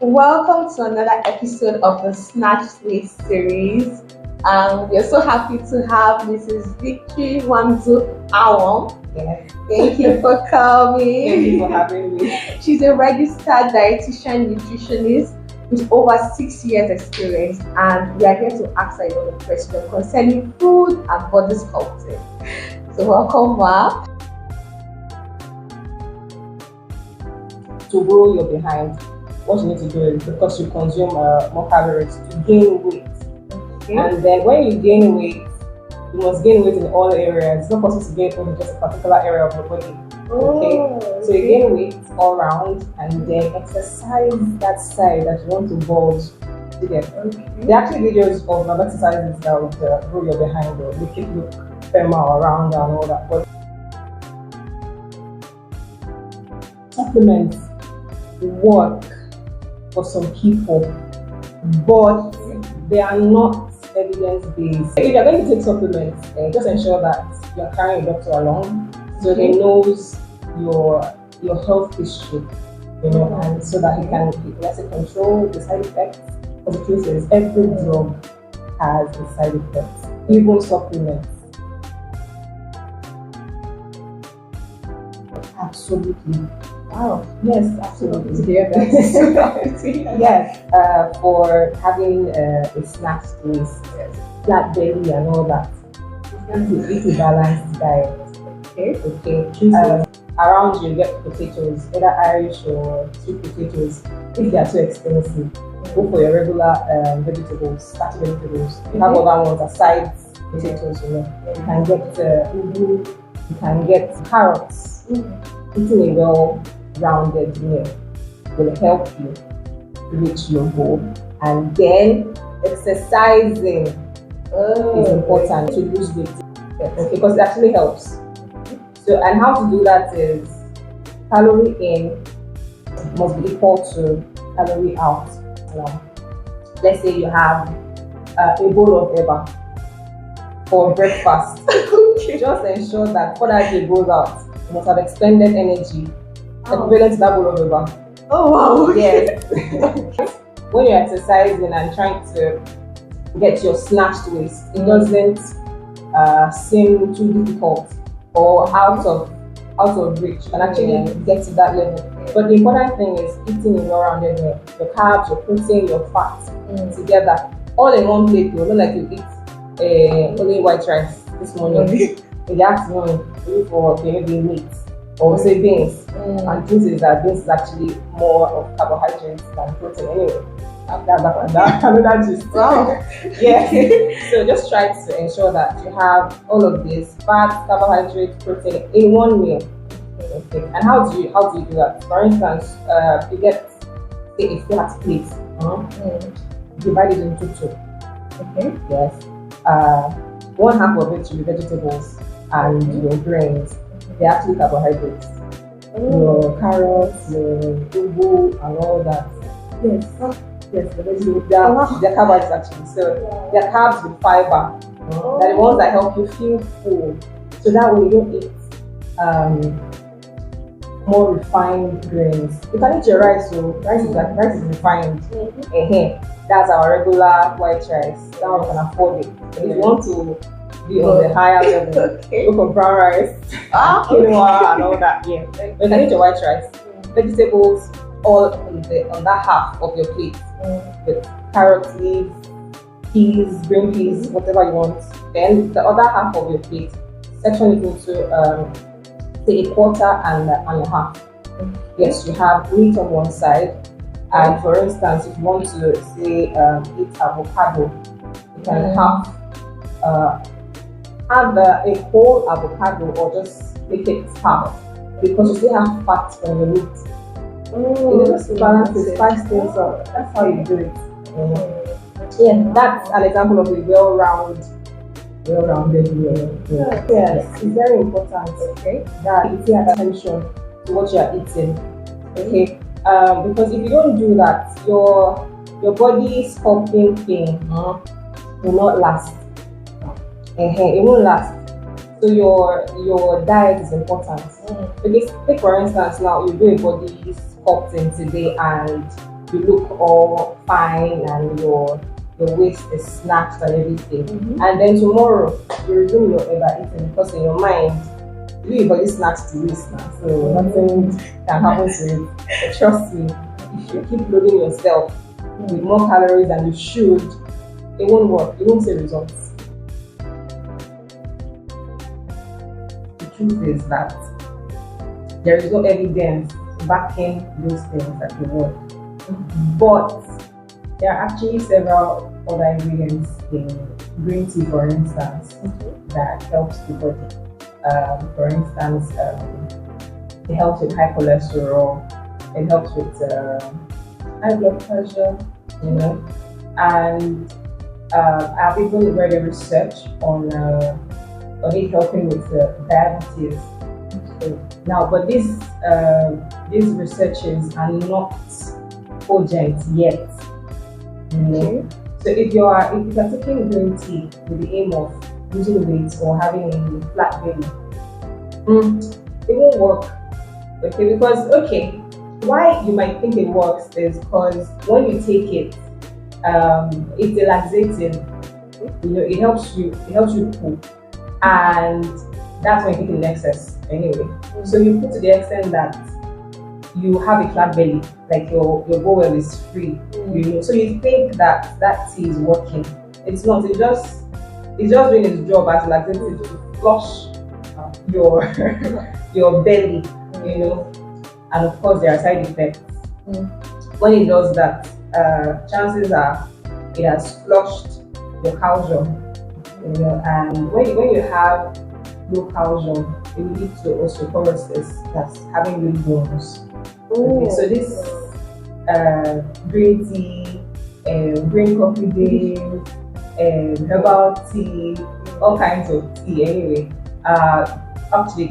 Welcome to another episode of the Snatched Waist series. We are so happy to have Mrs. Victory Wanzu Awon. Yes. Thank you for coming. Thank you for having me. She's a registered dietitian-nutritionist with over 6 years experience, and we are here to ask her a lot of questions concerning food and body sculpting. So welcome, Ma. To grow your behind, what you need to do is, because you consume more calories, to gain weight. Okay. And then when you gain weight, you must gain weight in all areas. It's not possible to gain weight in just a particular area of your body. Okay? So you gain weight all around and then exercise that side that you want to bulge. You get. Okay. There are actually videos of exercises that would grow your behind or make it look firmer around and all that. But supplements work for some people, but they are not evidence-based. If you're going to take supplements, just ensure that you're carrying a doctor along so he knows your health history, and so that he can control the side effects. Because the truth is, every drug has a side effect, even supplements. Absolutely. Wow. Yes, absolutely. Yes, for having a snatched waist, flat belly, and all that. It's a balanced diet. Okay. Around you get potatoes, either Irish or sweet potatoes. If they are too expensive, go for your regular vegetables, starchy vegetables. You have other ones aside potatoes. You can get ugu, you can get carrots. Eating a well-rounded meal will help you reach your goal. And then exercising is important to lose weight, because it actually helps. So, and how to do that is calorie in must be equal to calorie out. Let's say you have a bowl of eba for breakfast. Just ensure that before that day goes out, you must have expended energy equivalent to that bowl of eba. Oh wow! Yes. When you're exercising and trying to get your snatched waist, it doesn't seem too difficult or out of reach. You can actually get to that level. But the important thing is eating a well-rounded meal. Your carbs, your protein, your fats together, all in one plate. Not like you eat only white rice this morning. In the afternoon, you look for maybe meat or say beans. And truth is that beans is actually more of carbohydrates than protein anyway. Another gist. Wow. Yeah. So just try to ensure that you have all of this fat, carbohydrate, protein in one meal. Okay. And how do you do that? For instance, you get say a flat plate. Divide it into two. Okay. Yes. One half of it should be vegetables and your grains. They're actually carbohydrates. Your carrots, your ugu, and all that. Yes, the vegetables. They're carbohydrates actually. So they're carbs with fiber. They're the ones that help you feel full. So that way you don't eat more refined grains. You can eat your rice, so rice is refined. That's our regular white rice. That one can afford it. But if you want to be on the higher level, go for brown rice, quinoa, and all that. Yeah, you can eat your white rice, vegetables all on that half of your plate, with carrot leaves, peas, green peas, whatever you want. Then the other half of your plate, section it into say a quarter and a half. Yes, you have meat on one side, and for instance, if you want to say eat avocado, you can have a whole avocado or just make it half, because you still have fat from the meat. Just balance it, spice things up. That's how you do it. Yeah, that's an example of a well-rounded meal. Yes, it's very important. That you pay attention to what you are eating. Because if you don't do that, your body sculpting thing will not last. It won't last. So your diet is important. Because take for instance now, you do a body popped in today and you look all fine and your waist is snatched and everything, and then tomorrow you resume your eating because in your mind your body snatched the waist now, so nothing can happen to it. But trust me, if you keep loading yourself with more calories than you should, it won't work. You won't see results. The truth is that there is no evidence backing those things that they work. But there are actually several other ingredients in green tea, for instance, that helps the body. For instance, it helps with high cholesterol, it helps with high blood pressure, you know, and I've even read a research on it helping with diabetes. Now, but these researches are not cogent yet. You know? So if you are taking green tea with the aim of losing weight or having a flat belly, it won't work. Okay, because why you might think it works is because when you take it, it's a laxative. You know, it helps you poop, and that's when you take it in excess anyway. So you put to the extent that you have a flat belly, like your bowel is free. You know, so you think that tea is working. It's not. It's just doing its job as laxative to flush your your belly. You know, and of course there are side effects. When it does that, chances are it has flushed your calcium. You know, and when you have low calcium, it will lead to osteoporosis, that's having weak bones. Okay, so this green tea, green coffee beans, herbal tea, all kinds of tea anyway, actually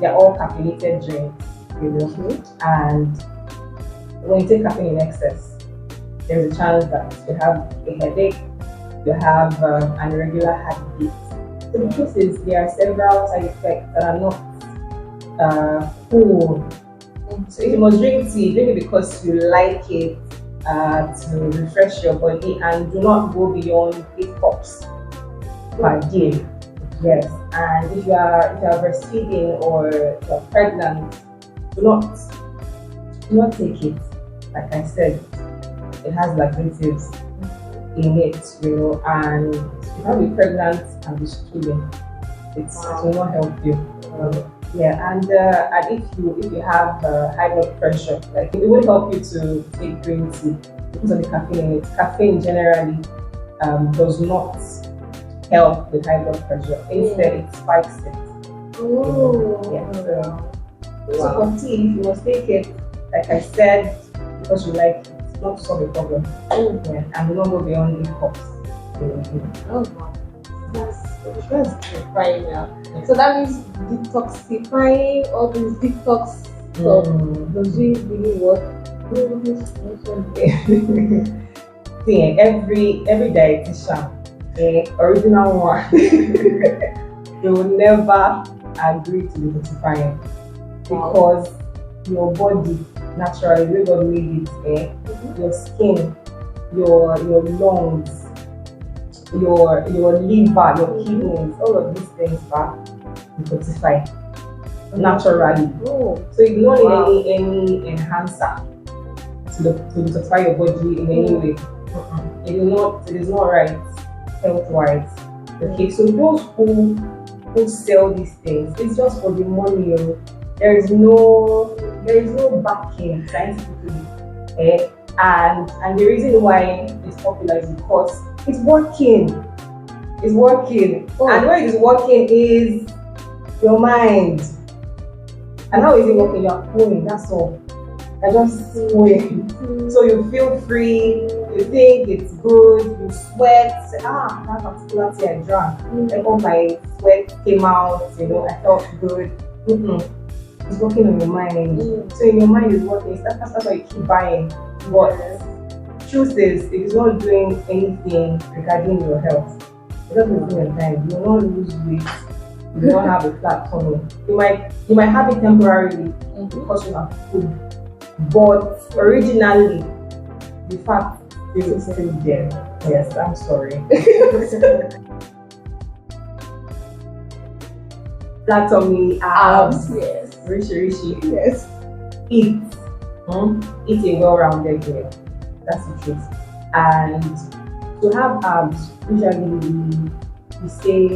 they're all caffeinated drinks, you know, and when you take caffeine in excess, there's a chance that you have a headache, you have an irregular heartbeat. So the truth is there are several side effects that are not cool. So if you must drink tea, drink it because you like it, to refresh your body, and do not go beyond 8 cups per day. Yes, and if you are breastfeeding or you're pregnant, do not take it. Like I said, it has laxatives in it, you know, and you can't be pregnant and be stooling. It will not help you. Yeah, and if you have high blood pressure, like it will help you to take green tea because of the caffeine in it. Caffeine generally does not help with high blood pressure. Instead, it spikes it. Yeah. So for tea, if you must take it, like I said, because you like it, not to solve a problem. Yeah, and will not go beyond 8 cups. Wow. That's clarifying now. So that means detoxifying all these detox stuff does it really work? See, every dietitian, original one, they will never agree to detoxifying because your body naturally, the way God made it, your skin, your lungs, your liver, your kidneys, all of these things are detoxified naturally. So you don't need any enhancer to detoxify your body in any way. It is not right health-wise. Okay, so those who sell these things, it's just for the money. There is no backing scientifically. And the reason why it's popular is because it's working. It's working. And where it is working is your mind. And how is it working? You're flowing, that's all. You're just flowing. So you feel free, you think it's good, you sweat, say, that particular tea I drank. Like all my sweat came out, you know, I felt good. It's working on your mind. So in your mind is working. That's why you keep buying. But truth is, it is not doing anything regarding your health. It doesn't do your time. You will not lose weight. You will not have a flat tummy. You might have it temporarily because you have food. but originally the fat is still there. Yes, I'm sorry. Flat tummy, abs, yes. rishi. Yes. Eat. Eat a well-rounded meal. That's the truth. And to have abs, usually we say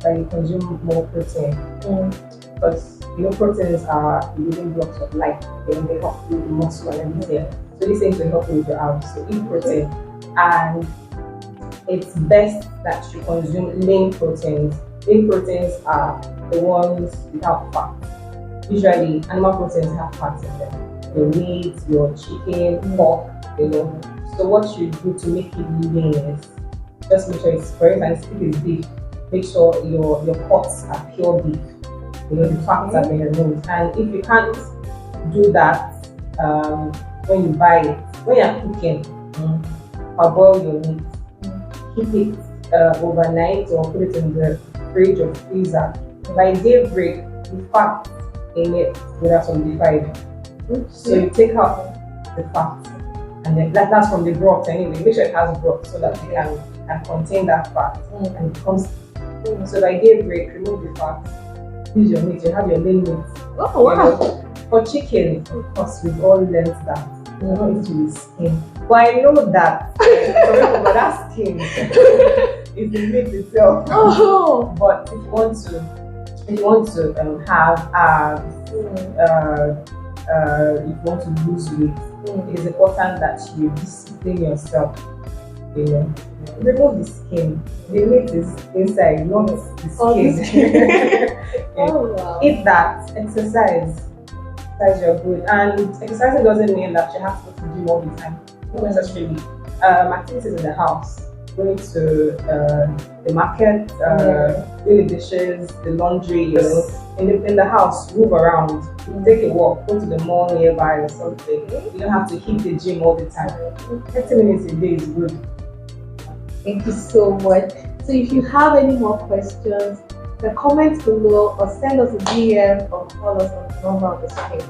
that you consume more protein. Because proteins are the building blocks of life. They help with the muscle and everything. So these things will help you with your abs. So eat protein. And it's best that you consume lean proteins. Lean proteins are the ones without fat. Usually, animal proteins have fat in them. Your meat, your chicken, pork, So what you do to make it lean is just make sure it's, for instance, if it's beef, make sure your cuts are pure beef. The fats have been removed. And if you can't do that when you buy it, when you're cooking, parboil your meat, keep it overnight or put it in the fridge or freezer. By daybreak, the fat in it will have solidified. So you take out the fat, and then that's from the broth anyway. Make sure it has broth so that it can contain that fat and it comes. So by daybreak, remove the fat. Use your meat. You have your lean meat. Oh wow! For chicken, of course, we've all learned that. It's with skin. But I know that but that skin is the meat itself. Oh. But if you want to have abs, if you want to lose weight, it is important that you discipline yourself. Remove the skin. The meat is inside, not the skin. Oh, wow. Eat that. Exercise. You're good. And exercising doesn't mean that you have to go to the gym all the time. Not necessarily. Activities in the house, going to the market, doing the dishes, the laundry, in the house, move around, take a walk, go to the mall nearby or something. You don't have to hit the gym all the time. 30 minutes a day is good. Thank you so much. So if you have any more questions, the comment below or send us a DM or call us on the number on the screen.